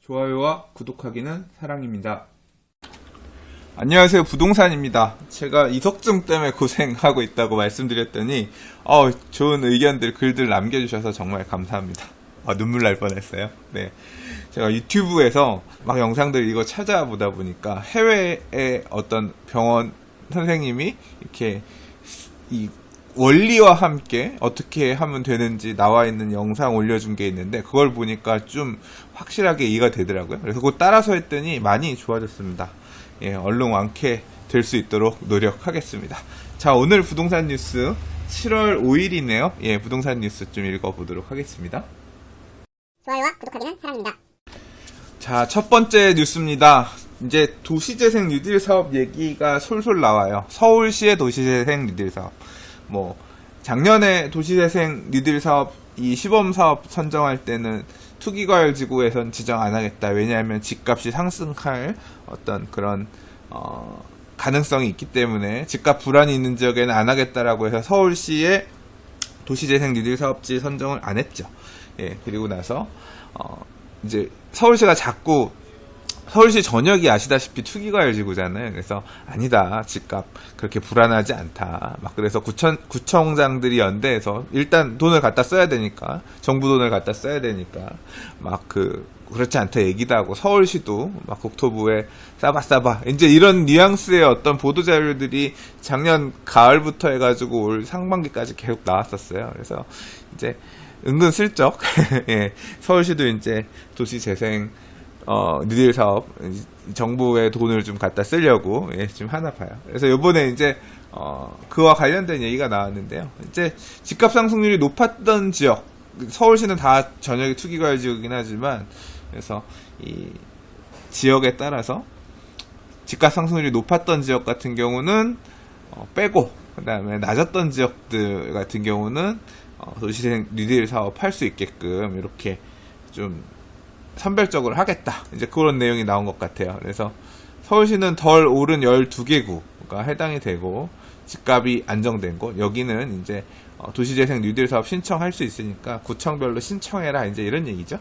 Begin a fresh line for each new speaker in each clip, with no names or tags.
좋아요와 구독하기는 사랑입니다. 안녕하세요, 부동산입니다. 제가 이석증 때문에 고생하고 있다고 말씀드렸더니 좋은 의견들, 글들 남겨주셔서 정말 감사합니다. 눈물 날 뻔했어요. 네, 제가 유튜브에서 막 영상들 이거 찾아보다 보니까 해외의 어떤 병원 선생님이 이렇게 이 원리와 함께 어떻게 하면 되는지 나와 있는 영상 올려준 게 있는데, 그걸 보니까 좀 확실하게 이해가 되더라고요. 그래서 그거 따라서 했더니 많이 좋아졌습니다. 얼른 완쾌될 수 있도록 노력하겠습니다. 자, 오늘 부동산 뉴스 7월 5일이네요. 부동산 뉴스 좀 읽어보도록 하겠습니다.
좋아요와 구독하기는 사랑입니다.
자, 첫 번째 뉴스입니다. 이제 도시재생 뉴딜 사업 얘기가 솔솔 나와요. 서울시의 도시재생 뉴딜 사업. 작년에 도시재생 뉴딜 사업, 이 시범사업 선정할 때는 투기과열지구에선 지정 안 하겠다. 왜냐하면 집값이 상승할 어떤 그런, 가능성이 있기 때문에 집값 불안이 있는 지역에는 안 하겠다라고 해서 서울시의 도시재생 뉴딜 사업지 선정을 안 했죠. 그리고 나서, 이제 서울시가 자꾸 서울시 전역이 아시다시피 투기과열지구잖아요. 그래서 아니다, 집값 그렇게 불안하지 않다. 그래서 구청장들이 연대해서 일단 돈을 갖다 써야 되니까, 정부 돈을 갖다 써야 되니까 그렇지 않다 얘기도 하고, 서울시도 국토부에 싸바싸바 이제 이런 뉘앙스의 어떤 보도 자료들이 작년 가을부터 해가지고 올 상반기까지 계속 나왔었어요. 그래서 이제 은근슬쩍 서울시도 이제 도시재생 뉴딜 사업, 정부의 돈을 좀 갖다 쓰려고, 좀 하나 봐요. 그래서 요번에 이제, 그와 관련된 얘기가 나왔는데요. 이제, 집값 상승률이 높았던 지역, 서울시는 다 전역이 투기과열 지역이긴 하지만, 그래서, 이, 지역에 따라서, 집값 상승률이 높았던 지역 같은 경우는, 빼고, 그 다음에 낮았던 지역들 같은 경우는, 도시재생 뉴딜 사업 할 수 있게끔, 이렇게 좀, 선별적으로 하겠다. 이제 그런 내용이 나온 것 같아요. 그래서 서울시는 덜 오른 12개구가 해당이 되고, 집값이 안정된 곳, 여기는 이제 도시재생 뉴딜 사업 신청할 수 있으니까 구청별로 신청해라, 이제 이런 얘기죠.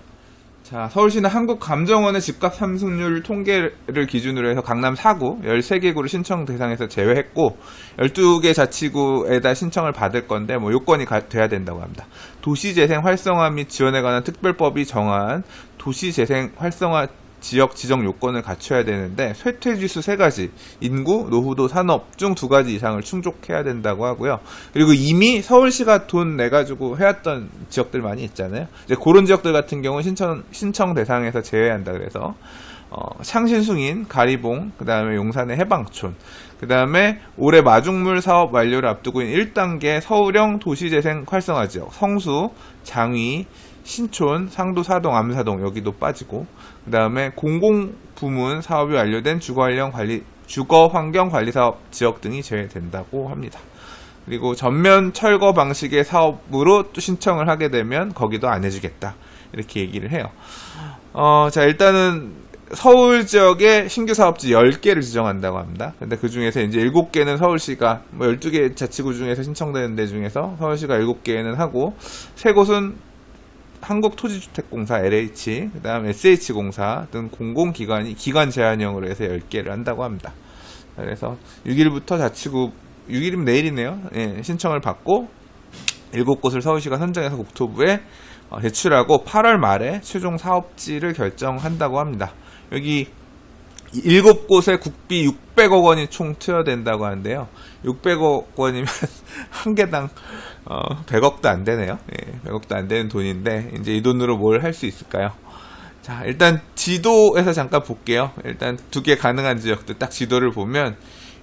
자, 서울시는 한국감정원의 집값 상승률 통계를 기준으로 해서 강남 4구 13개구를 신청 대상에서 제외했고, 12개 자치구에다 신청을 받을 건데 요건이 돼야 된다고 합니다. 도시재생 활성화 및 지원에 관한 특별법이 정한 도시재생 활성화 지역 지정 요건을 갖춰야 되는데, 쇠퇴지수 3가지, 인구, 노후도, 산업 중 2가지 이상을 충족해야 된다고 하고요. 그리고 이미 서울시가 돈 내가지고 해왔던 지역들 많이 있잖아요. 이제 그런 지역들 같은 경우는 신청 대상에서 제외한다. 그래서 창신숭인, 가리봉, 그 다음에 용산의 해방촌, 그 다음에 올해 마중물 사업 완료를 앞두고 있는 1단계 서울형 도시재생 활성화 지역, 성수, 장위, 신촌, 상도, 사동, 암사동 여기도 빠지고, 그 다음에 공공부문 사업이 완료된 주거환경관리사업 지역 등이 제외된다고 합니다. 그리고 전면 철거 방식의 사업으로 또 신청을 하게 되면 거기도 안 해주겠다, 이렇게 얘기를 해요. 자, 일단은 서울 지역에 신규 사업지 10개를 지정한다고 합니다. 근데 그 중에서 이제 7개는 서울시가, 12개 자치구 중에서 신청되는 데 중에서 서울시가 7개는 하고, 3곳은 한국토지주택공사 LH, 그 다음 SH공사 등 공공기관이 기관 제한형으로 해서 10개를 한다고 합니다. 그래서 6일부터 자치구, 6일이면 내일이네요. 신청을 받고 7곳을 서울시가 선정해서 국토부에 제출하고 8월 말에 최종 사업지를 결정한다고 합니다. 여기 7곳에 국비 600억 원이 총 투여된다고 하는데요. 600억 원이면 한 개당 100억도 안 되네요. 100억도 안 되는 돈인데, 이제 이 돈으로 뭘 할 수 있을까요? 자, 일단 지도에서 잠깐 볼게요. 일단 2개 가능한 지역들 딱 지도를 보면,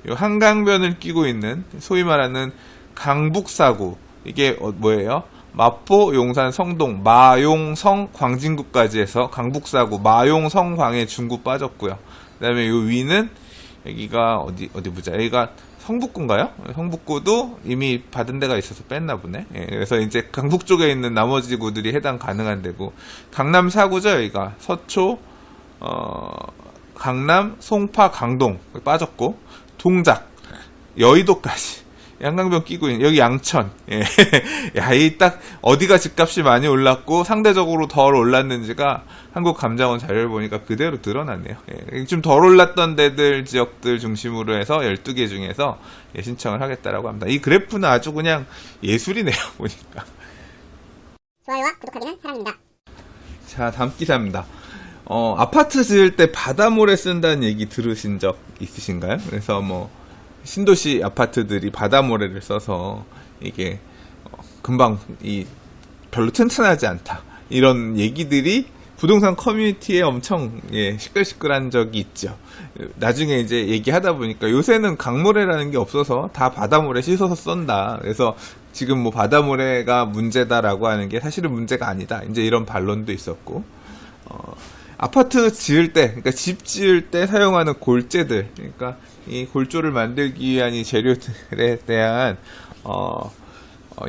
요 한강변을 끼고 있는 소위 말하는 강북사구, 이게 뭐예요? 마포, 용산, 성동, 마용성, 광진구까지 해서 강북사구, 마용, 성광에 중구 빠졌고요. 그 다음에 요 위는, 여기가 어디 보자. 여기가 성북구인가요? 성북구도 이미 받은 데가 있어서 뺐나 보네. 그래서 이제 강북 쪽에 있는 나머지 구들이 해당 가능한 데고, 강남 4구죠. 여기가 서초, 강남, 송파, 강동 빠졌고, 동작, 여의도까지 양강변 끼고 있는, 여기 양천. 예. 야, 이 딱 어디가 집값이 많이 올랐고 상대적으로 덜 올랐는지가 한국감정원 자료를 보니까 그대로 드러났네요. 예. 좀 덜 올랐던 데들, 지역들 중심으로 해서 12개 중에서 예, 신청을 하겠다라고 합니다. 이 그래프는 아주 그냥 예술이네요, 보니까.
좋아요와 구독하기는 사랑입니다.
자, 다음 기사입니다. 아파트 지을 때 바다모래 쓴다는 얘기 들으신 적 있으신가요? 그래서 뭐 신도시 아파트들이 바다모래를 써서 이게 금방 별로 튼튼하지 않다, 이런 얘기들이 부동산 커뮤니티에 엄청 시끌시끌한 적이 있죠. 나중에 이제 얘기하다 보니까 요새는 강모래라는 게 없어서 다 바다모래 씻어서 썬다. 그래서 지금 뭐 바다모래가 문제다라고 하는 게 사실은 문제가 아니다, 이제 이런 반론도 있었고, 아파트 지을 때, 그러니까 집 지을 때 사용하는 골재들, 그러니까 이 골조를 만들기 위한 이 재료들에 대한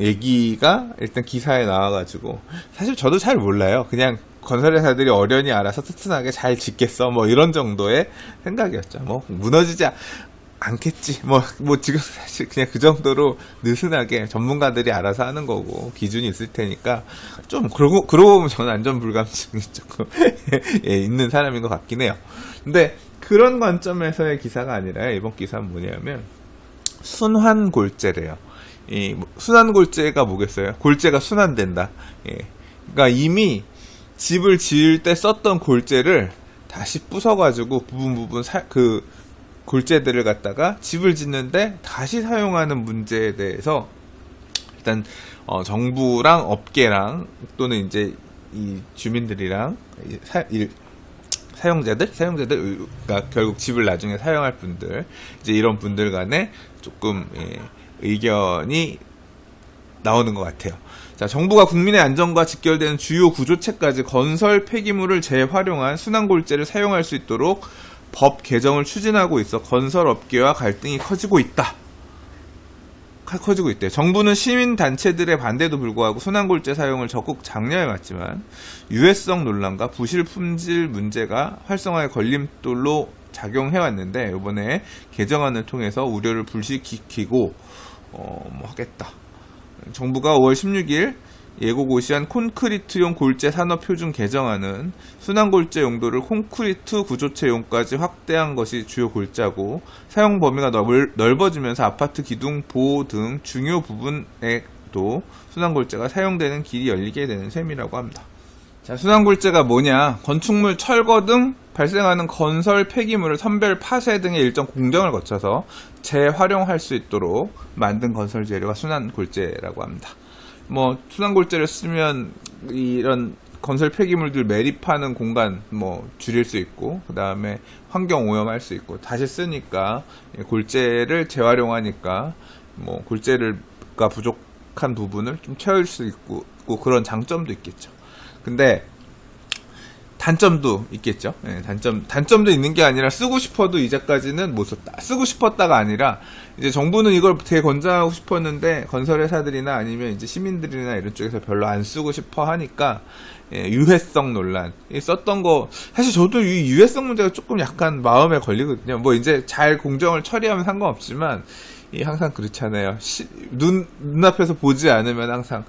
얘기가 일단 기사에 나와가지고, 사실 저도 잘 몰라요. 그냥 건설회사들이 어련히 알아서 튼튼하게 잘 짓겠어, 뭐 이런 정도의 생각이었죠. 뭐 무너지지 않겠지, 뭐 지금 사실 그냥 그 정도로 느슨하게 전문가들이 알아서 하는 거고 기준이 있을 테니까, 좀 그러고 보면 저는 안전불감증이 조금 있는 사람인 것 같긴 해요. 근데 그런 관점에서의 기사가 아니라 이번 기사는 뭐냐면 순환골재래요. 이 순환골재가 뭐겠어요? 골재가 순환된다. 그러니까 이미 집을 지을 때 썼던 골재를 다시 부숴가지고 부분 그 골재들을 갖다가 집을 짓는데 다시 사용하는 문제에 대해서 일단 정부랑 업계랑 또는 이제 이 주민들이랑 사용자들, 그러니까 결국 집을 나중에 사용할 분들, 이제 이런 분들 간에 조금 의견이 나오는 것 같아요. 자, 정부가 국민의 안전과 직결되는 주요 구조체까지 건설 폐기물을 재활용한 순환골재를 사용할 수 있도록 법 개정을 추진하고 있어 건설업계와 갈등이 커지고 있대요. 정부는 시민단체들의 반대에도 불구하고 순환골재 사용을 적극 장려해왔지만 유해성 논란과 부실 품질 문제가 활성화의 걸림돌로 작용해왔는데, 이번에 개정안을 통해서 우려를 불식시키고 하겠다. 정부가 5월 16일 예고 고시한 콘크리트용 골재 산업표준 개정안은 순환골재 용도를 콘크리트 구조체용까지 확대한 것이 주요 골자고, 사용 범위가 넓어지면서 아파트 기둥, 보호 등 중요 부분에도 순환골재가 사용되는 길이 열리게 되는 셈이라고 합니다. 자, 순환골재가 뭐냐? 건축물, 철거 등 발생하는 건설 폐기물을 선별, 파쇄 등의 일정 공정을 거쳐서 재활용할 수 있도록 만든 건설 재료가 순환골재라고 합니다. 뭐 순환골재를 쓰면 이런 건설 폐기물들 매립하는 공간 줄일 수 있고, 그 다음에 환경 오염할 수 있고, 다시 쓰니까 골재를 재활용하니까 골재가 부족한 부분을 좀 채울 수 있고 그런 장점도 있겠죠. 근데 단점도 있겠죠. 단점도 있는 게 아니라 쓰고 싶어도 이제까지는 못 썼다. 쓰고 싶었다가 아니라 이제 정부는 이걸 되게 권장하고 싶었는데 건설회사들이나 아니면 이제 시민들이나 이런 쪽에서 별로 안 쓰고 싶어 하니까 유해성 논란. 썼던 거, 사실 저도 이 유해성 문제가 조금 약간 마음에 걸리거든요. 뭐 이제 잘 공정을 처리하면 상관없지만 항상 그렇잖아요. 눈앞에서 보지 않으면 항상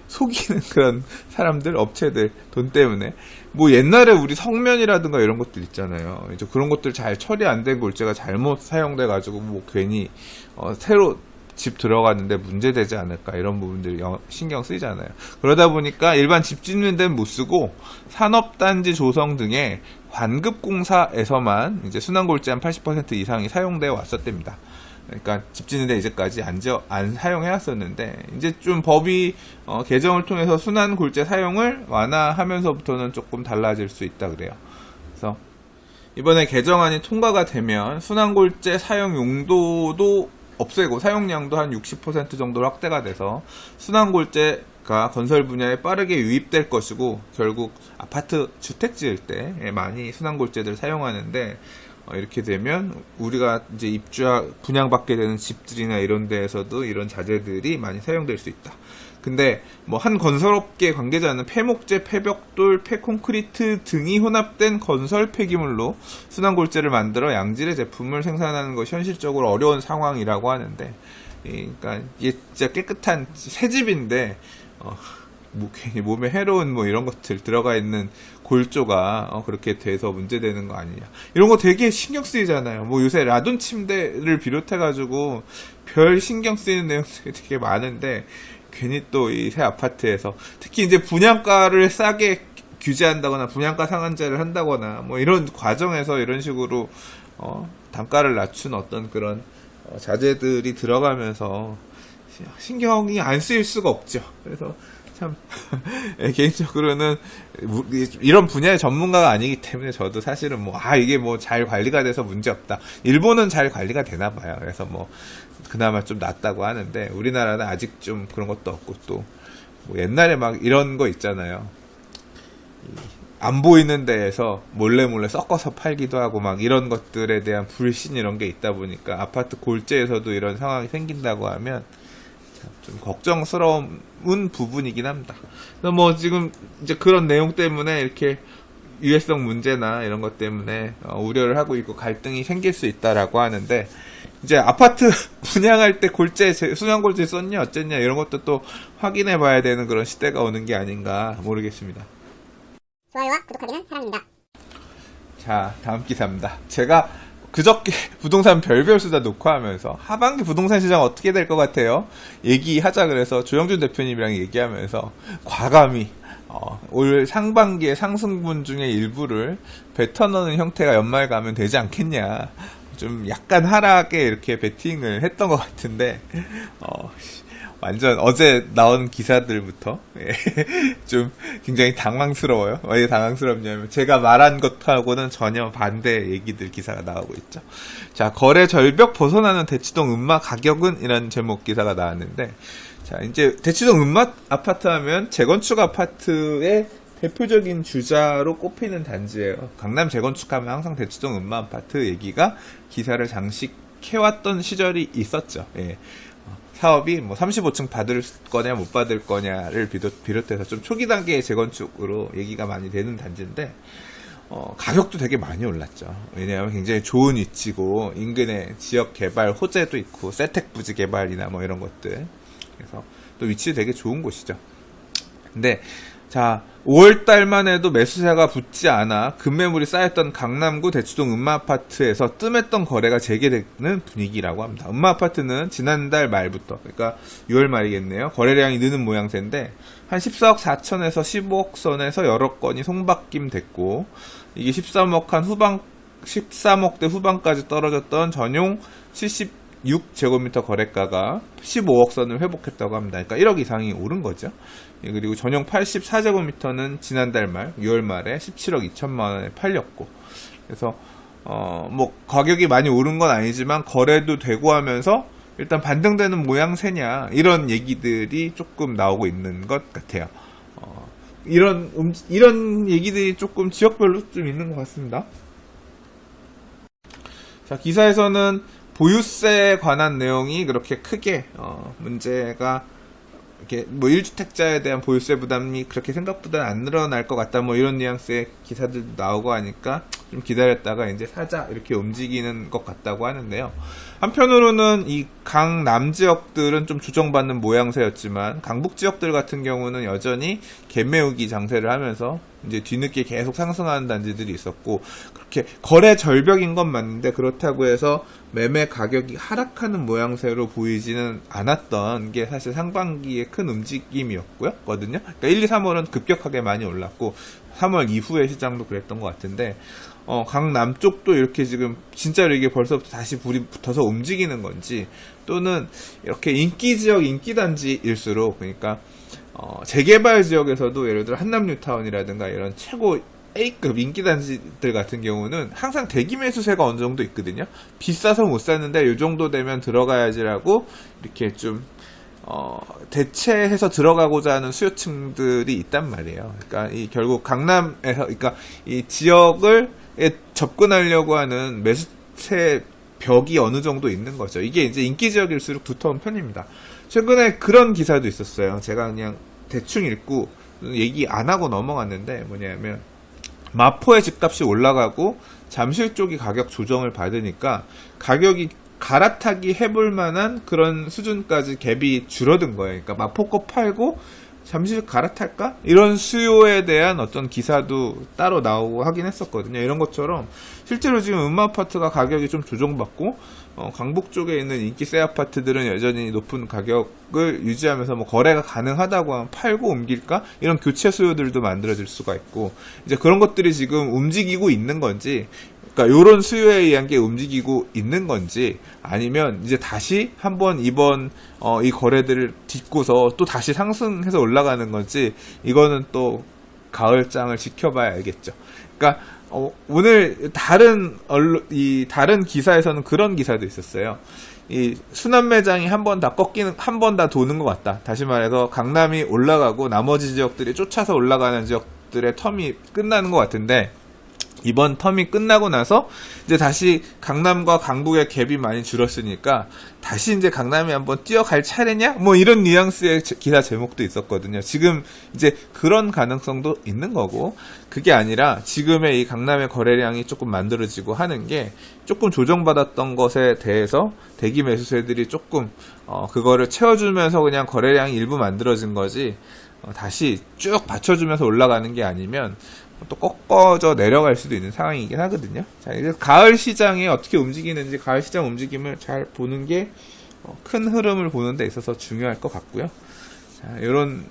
속이는 그런 사람들, 업체들 돈 때문에. 뭐 옛날에 우리 성면이라든가 이런 것들 있잖아요. 이제 그런 것들 잘 처리 안 된 골재가 잘못 사용돼 가지고 괜히 새로 집 들어갔는데 문제되지 않을까, 이런 부분들이 신경 쓰이잖아요. 그러다 보니까 일반 집 짓는 데는 못 쓰고 산업단지 조성 등의 관급공사에서만 이제 순환골재 한 80% 이상이 사용되어 왔었답니다. 그러니까 집 짓는데 이제까지 안 사용해왔었는데, 이제 좀 법이 개정을 통해서 순환골재 사용을 완화하면서부터는 조금 달라질 수 있다 그래요. 그래서 이번에 개정안이 통과가 되면 순환골재 사용 용도도 없애고 사용량도 한 60% 정도로 확대가 돼서 순환골재가 건설 분야에 빠르게 유입될 것이고, 결국 아파트 주택 지을 때 많이 순환골재들을 사용하는데, 이렇게 되면 우리가 이제 분양받게 되는 집들이나 이런 데에서도 이런 자재들이 많이 사용될 수 있다. 근데 한 건설업계 관계자는 폐목재, 폐벽돌, 폐콘크리트 등이 혼합된 건설 폐기물로 순환골재를 만들어 양질의 제품을 생산하는 것이 현실적으로 어려운 상황이라고 하는데, 그러니까 이게 진짜 깨끗한 새 집인데 뭐 괜히 몸에 해로운 뭐 이런 것들 들어가 있는 골조가 그렇게 돼서 문제되는 거 아니냐, 이런 거 되게 신경 쓰이잖아요. 뭐 요새 라돈 침대를 비롯해가지고 별 신경 쓰이는 내용들이 되게 많은데 괜히 또 이 새 아파트에서 특히 이제 분양가를 싸게 규제한다거나 분양가 상한제를 한다거나 뭐 이런 과정에서 이런 식으로 단가를 낮춘 어떤 그런 자재들이 들어가면서 신경이 안 쓰일 수가 없죠. 그래서 참 개인적으로는 이런 분야의 전문가가 아니기 때문에 저도 사실은 뭐 이게 뭐 잘 관리가 돼서 문제 없다. 일본은 잘 관리가 되나 봐요. 그래서 뭐 그나마 좀 낫다고 하는데 우리나라는 아직 좀 그런 것도 없고 또 뭐 옛날에 막 이런 거 있잖아요. 안 보이는 데에서 몰래 섞어서 팔기도 하고 막 이런 것들에 대한 불신 이런 게 있다 보니까 아파트 골재에서도 이런 상황이 생긴다고 하면 좀 걱정스러운 부분이긴 합니다. 그래서 뭐 지금 이제 그런 내용 때문에 이렇게 유해성 문제나 이런 것 때문에 우려를 하고 있고 갈등이 생길 수 있다라고 하는데, 이제 아파트 분양할 때 골재 수면 골재 썼냐 어쨌냐 이런 것도 또 확인해 봐야 되는 그런 시대가 오는 게 아닌가 모르겠습니다.
좋아요와 구독하기는 사랑입니다.
자, 다음 기사입니다. 제가 그저께 부동산 별별 수다 녹화하면서 하반기 부동산 시장 어떻게 될 것 같아요? 얘기하자 그래서 조영준 대표님이랑 얘기하면서 과감히 올 상반기의 상승분 중에 일부를 뱉어넣는 형태가 연말 가면 되지 않겠냐, 좀 약간 하락에 이렇게 베팅을 했던 것 같은데 완전 어제 나온 기사들부터 좀 굉장히 당황스러워요. 왜 당황스럽냐면 제가 말한 것하고는 전혀 반대 얘기들 기사가 나오고 있죠. 자, 거래 절벽 벗어나는 대치동 음마 가격은? 이런 제목 기사가 나왔는데, 자, 이제 대치동 음마 아파트 하면 재건축 아파트의 대표적인 주자로 꼽히는 단지예요. 강남 재건축하면 항상 대치동 음마 아파트 얘기가 기사를 장식해왔던 시절이 있었죠. 예. 사업이 뭐 35층 받을 거냐 못 받을 거냐를 비롯해서 좀 초기 단계의 재건축으로 얘기가 많이 되는 단지인데 가격도 되게 많이 올랐죠. 왜냐하면 굉장히 좋은 위치고 인근에 지역 개발 호재도 있고 세택 부지 개발이나 뭐 이런 것들, 그래서 또 위치 되게 좋은 곳이죠. 근데 자, 5월달만 해도 매수세가 붙지 않아 급매물이 쌓였던 강남구 대치동 음마아파트에서 뜸했던 거래가 재개되는 분위기라고 합니다. 음마아파트는 지난달 말부터, 그러니까 6월 말이겠네요, 거래량이 느는 모양새인데 한 14억 4천에서 15억 선에서 여러 건이 송박김 됐고, 이게 13억대 후반까지 떨어졌던 전용 76제곱미터 거래가가 15억 선을 회복했다고 합니다. 그러니까 1억 이상이 오른 거죠. 그리고 전용 84제곱미터는 지난달 말 6월 말에 17억 2천만 원에 팔렸고, 그래서 뭐 가격이 많이 오른 건 아니지만 거래도 되고 하면서 일단 반등되는 모양새냐, 이런 얘기들이 조금 나오고 있는 것 같아요. 이런 얘기들이 조금 지역별로 좀 있는 것 같습니다. 자, 기사에서는 보유세에 관한 내용이 그렇게 크게 문제가 이렇게 뭐 1주택자에 대한 보유세 부담이 그렇게 생각보다는 안 늘어날 것 같다, 뭐 이런 뉘앙스의 기사들도 나오고 하니까 좀 기다렸다가 이제 사자 이렇게 움직이는 것 같다고 하는데요. 한편으로는 이 강남 지역들은 좀 조정받는 모양새였지만 강북 지역들 같은 경우는 여전히 갭매우기 장세를 하면서 이제 뒤늦게 계속 상승하는 단지들이 있었고, 그렇게 거래 절벽인 건 맞는데 그렇다고 해서 매매 가격이 하락하는 모양새로 보이지는 않았던 게 사실 상반기의 큰 움직임이었거든요. 그러니까 1, 2, 3월은 급격하게 많이 올랐고 3월 이후의 시장도 그랬던 것 같은데 강남 쪽도 이렇게 지금 진짜로 이게 벌써부터 다시 불이 붙어서 움직이는 건지, 또는 이렇게 인기 지역, 인기 단지일수록, 그러니까 재개발 지역에서도 예를 들어 한남 뉴타운이라든가 이런 최고 A급 인기 단지들 같은 경우는 항상 대기 매수세가 어느 정도 있거든요. 비싸서 못 샀는데 이 정도 되면 들어가야지라고 이렇게 좀 대체해서 들어가고자 하는 수요층들이 있단 말이에요. 그러니까 이 결국 강남에서, 그러니까 이 지역을 접근하려고 하는 매수세 벽이 어느 정도 있는 거죠. 이게 이제 인기 지역일수록 두터운 편입니다. 최근에 그런 기사도 있었어요. 제가 그냥 대충 읽고 얘기 안 하고 넘어갔는데, 뭐냐면 마포의 집값이 올라가고 잠실 쪽이 가격 조정을 받으니까 가격이 갈아타기 해볼 만한 그런 수준까지 갭이 줄어든 거예요. 그러니까 마포 거 팔고 잠시 갈아탈까? 이런 수요에 대한 어떤 기사도 따로 나오고 하긴 했었거든요. 이런 것처럼 실제로 지금 음마 아파트가 가격이 좀 조정받고 강북 쪽에 있는 인기 새 아파트들은 여전히 높은 가격을 유지하면서 뭐 거래가 가능하다고 하면 팔고 옮길까? 이런 교체 수요들도 만들어질 수가 있고 이제 그런 것들이 지금 움직이고 있는 건지 그러니까 요런 수요에 의한 게 움직이고 있는 건지 아니면 이제 다시 한번 이번 이 거래들을 딛고서 또 다시 상승해서 올라가는 건지 이거는 또 가을장을 지켜봐야 알겠죠. 그러니까 오늘 다른 기사에서는 그런 기사도 있었어요. 이 순환 매장이 한 번 다 도는 것 같다. 다시 말해서 강남이 올라가고 나머지 지역들이 쫓아서 올라가는 지역들의 텀이 끝나는 것 같은데 이번 텀이 끝나고 나서 이제 다시 강남과 강북의 갭이 많이 줄었으니까 다시 이제 강남이 한번 뛰어갈 차례냐? 뭐 이런 뉘앙스의 기사 제목도 있었거든요. 지금 이제 그런 가능성도 있는 거고 그게 아니라 지금의 이 강남의 거래량이 조금 만들어지고 하는 게 조금 조정받았던 것에 대해서 대기 매수세들이 조금 그거를 채워주면서 그냥 거래량이 일부 만들어진 거지 다시 쭉 받쳐주면서 올라가는 게 아니면 또 꺾어져 내려갈 수도 있는 상황이긴 하거든요. 자, 이제 가을 시장이 어떻게 움직이는지 가을 시장 움직임을 잘 보는 게 큰 흐름을 보는 데 있어서 중요할 것 같고요. 자, 이런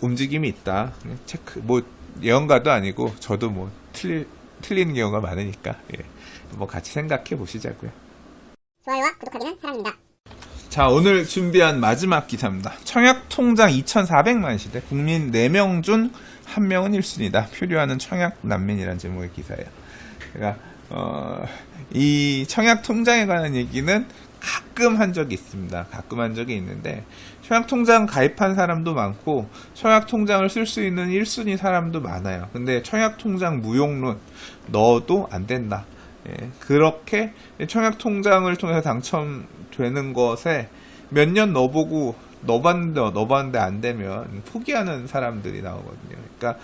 움직임이 있다. 체크, 뭐 예언가도 아니고 저도 뭐 틀리는 경우가 많으니까 뭐 같이 생각해 보시자고요.
좋아요와 구독하기는 사랑입니다.
자, 오늘 준비한 마지막 기사입니다. 청약통장 2,400만 시대 국민 4명 중 1명은 1순위다. 표류하는 청약난민이라는 제목의 기사예요. 그러니까 이 청약통장에 관한 얘기는 가끔 한 적이 있습니다. 가끔 한 적이 있는데 청약통장 가입한 사람도 많고 청약통장을 쓸 수 있는 1순위 사람도 많아요. 근데 청약통장 무용론 넣어도 안 된다. 그렇게 청약통장을 통해서 당첨되는 것에 몇 년 넣어보고 넣어봤는데 안 되면 포기하는 사람들이 나오거든요. 그러니까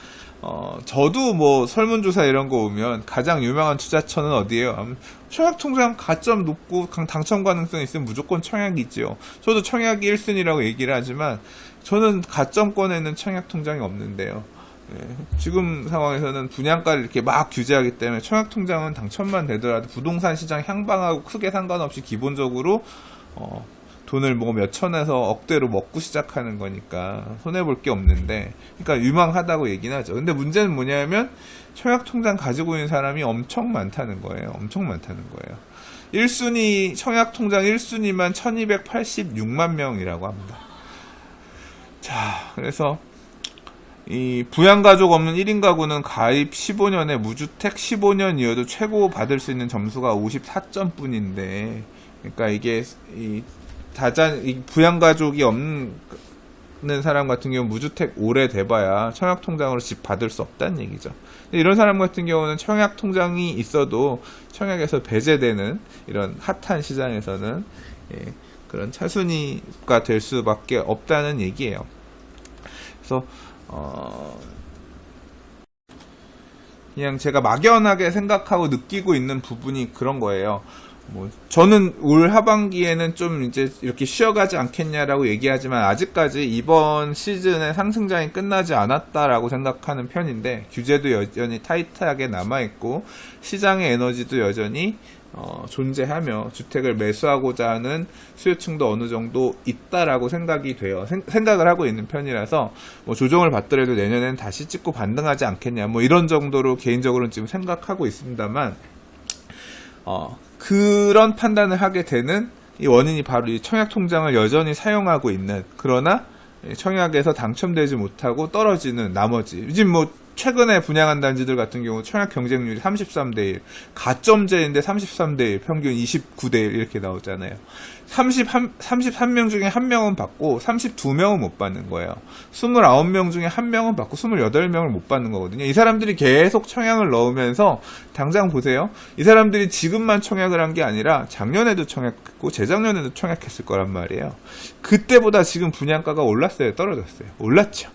저도 뭐 설문조사 이런 거 오면 가장 유명한 투자처는 어디예요? 청약통장 가점 높고 당첨 가능성이 있으면 무조건 청약이지요. 저도 청약이 1순위라고 얘기를 하지만 저는 가점권에는 청약통장이 없는데요. 지금 상황에서는 분양가를 이렇게 막 규제하기 때문에 청약통장은 당첨만 되더라도 부동산 시장 향방하고 크게 상관없이 기본적으로 돈을 뭐 몇천에서 억대로 먹고 시작하는 거니까 손해볼 게 없는데 그러니까 유망하다고 얘기는 하죠. 근데 문제는 뭐냐면 청약통장 가지고 있는 사람이 엄청 많다는 거예요. 엄청 많다는 거예요. 1순위 청약통장 1순위만 1286만 명이라고 합니다. 자, 그래서 이 부양가족 없는 1인 가구는 가입 15년에 무주택 15년이어도 최고 받을 수 있는 점수가 54점뿐인데 그러니까 이게 이 부양가족이 없는 사람 같은 경우는 무주택 오래 돼봐야 청약통장으로 집 받을 수 없다는 얘기죠. 이런 사람 같은 경우는 청약통장이 있어도 청약에서 배제되는 이런 핫한 시장에서는 그런 차순위가 될 수밖에 없다는 얘기예요. 그래서 그냥 제가 막연하게 생각하고 느끼고 있는 부분이 그런 거예요. 뭐 저는 올 하반기에는 좀 이제 이렇게 쉬어가지 않겠냐라고 얘기하지만 아직까지 이번 시즌의 상승장이 끝나지 않았다라고 생각하는 편인데 규제도 여전히 타이트하게 남아있고 시장의 에너지도 여전히 존재하며 주택을 매수하고자 하는 수요층도 어느 정도 있다라고 생각이 돼요. 생각을 하고 있는 편이라서 뭐 조정을 받더라도 내년에는 다시 찍고 반등하지 않겠냐 뭐 이런 정도로 개인적으로는 지금 생각하고 있습니다만 그런 판단을 하게 되는 이 원인이 바로 이 청약통장을 여전히 사용하고 있는 그러나 청약에서 당첨되지 못하고 떨어지는 나머지 지금 뭐 최근에 분양한 단지들 같은 경우 청약 경쟁률이 33대 1, 가점제인데 33대 1, 평균 29대 1 이렇게 나오잖아요. 33명 중에 1명은 받고 32명은 못 받는 거예요. 29명 중에 1명은 받고 28명을 못 받는 거거든요. 이 사람들이 계속 청약을 넣으면서 당장 보세요. 이 사람들이 지금만 청약을 한 게 아니라 작년에도 청약했고 재작년에도 청약했을 거란 말이에요. 그때보다 지금 분양가가 올랐어요? 떨어졌어요? 올랐죠.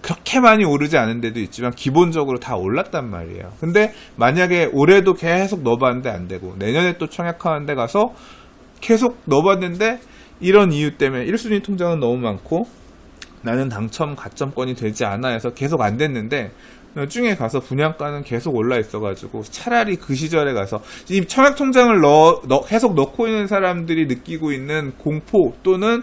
그렇게 많이 오르지 않은 데도 있지만 기본적으로 다 올랐단 말이에요. 근데 만약에 올해도 계속 넣어봤는데 안 되고 내년에 또 청약하는 데 가서 계속 넣어봤는데 이런 이유 때문에 1순위 통장은 너무 많고 나는 당첨 가점권이 되지 않아 해서 계속 안 됐는데 나중에 가서 분양가는 계속 올라 있어가지고 차라리 그 시절에 가서 이 청약 통장을 계속 넣고 있는 사람들이 느끼고 있는 공포 또는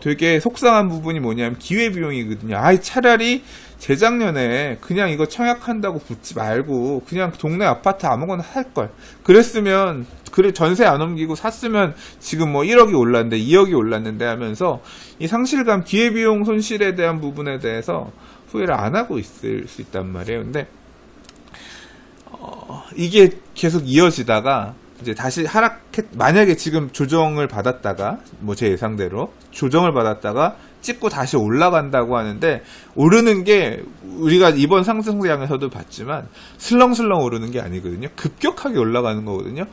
되게 속상한 부분이 뭐냐면 기회비용이거든요. 차라리 재작년에 그냥 이거 청약한다고 붙지 말고 그냥 동네 아파트 아무거나 살걸. 그랬으면, 전세 안 옮기고 샀으면 지금 뭐 1억이 올랐는데 2억이 올랐는데 하면서 이 상실감, 기회비용 손실에 대한 부분에 대해서 후회를 안 하고 있을 수 있단 말이에요. 근데, 이게 계속 이어지다가 이제 다시 만약에 지금 조정을 받았다가, 뭐 제 예상대로 조정을 받았다가 찍고 다시 올라간다고 하는데, 오르는 게 우리가 이번 상승장에서도 봤지만 슬렁슬렁 오르는 게 아니거든요. 급격하게 올라가는 거거든요.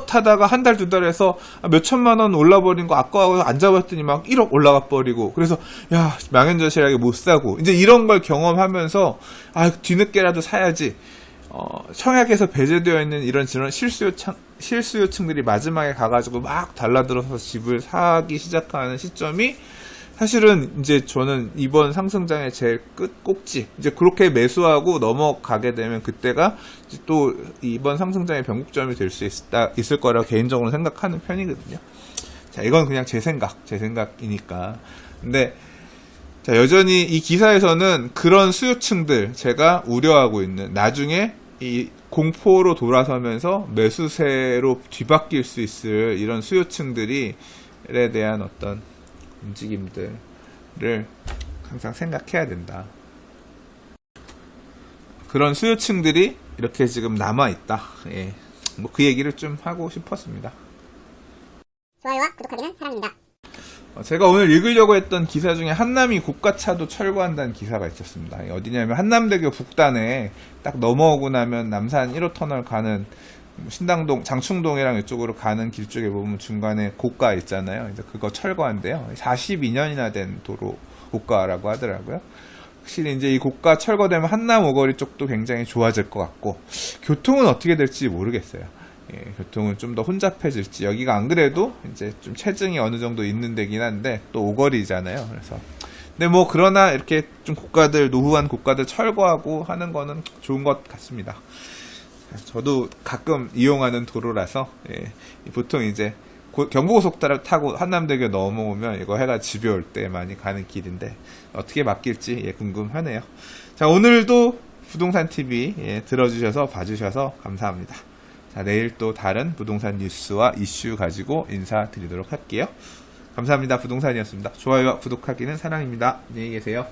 타다가 한 달, 두 달에서 몇 천만 원 올라버린 거 아까워서 안 잡았더니 막 1억 올라가 버리고, 그래서 야, 망연자실하게 못 사고, 이제 이런 걸 경험하면서 뒤늦게라도 사야지. 청약에서 배제되어 있는 이런 실수요층들이 마지막에 가가지고 막 달라들어서 집을 사기 시작하는 시점이 사실은 이제 저는 이번 상승장의 제일 끝 꼭지, 이제 그렇게 매수하고 넘어가게 되면 그때가 이제 또 이번 상승장의 변곡점이 될 수 있을 거라고 개인적으로 생각하는 편이거든요. 자, 이건 그냥 제 생각이니까. 근데 자, 여전히 이 기사에서는 그런 수요층들, 제가 우려하고 있는, 나중에 이 공포로 돌아서면서 매수세로 뒤바뀔 수 있을 이런 수요층들에 대한 어떤 움직임들을 항상 생각해야 된다. 그런 수요층들이 이렇게 지금 남아있다. 예. 뭐 그 얘기를 좀 하고 싶었습니다.
좋아요와 구독하기는 사랑입니다.
제가 오늘 읽으려고 했던 기사 중에 한남이 고가차도 철거한다는 기사가 있었습니다. 어디냐면 한남대교 북단에 딱 넘어오고 나면 남산 1호 터널 가는 신당동, 장충동이랑 이쪽으로 가는 길 쪽에 보면 중간에 고가 있잖아요. 이제 그거 철거한대요. 42년이나 된 도로 고가라고 하더라고요. 확실히 이제 이 고가 철거되면 한남 오거리 쪽도 굉장히 좋아질 것 같고, 교통은 어떻게 될지 모르겠어요. 교통은 좀 더 혼잡해질지. 여기가 안 그래도 이제 좀 체증이 어느 정도 있는 데긴 한데 또 오거리잖아요. 그래서 근데 뭐 그러나 이렇게 좀 노후한 고가들 철거하고 하는 거는 좋은 것 같습니다. 저도 가끔 이용하는 도로라서 보통 이제 경부고속도로 타고 한남대교 넘어오면 이거 해가 집에 올 때 많이 가는 길인데 어떻게 바뀔지 궁금하네요. 자, 오늘도 부동산 TV 들어주셔서 봐주셔서 감사합니다. 자, 내일 또 다른 부동산 뉴스와 이슈 가지고 인사드리도록 할게요. 감사합니다. 부동산이었습니다. 좋아요와 구독하기는 사랑입니다. 안녕히 계세요.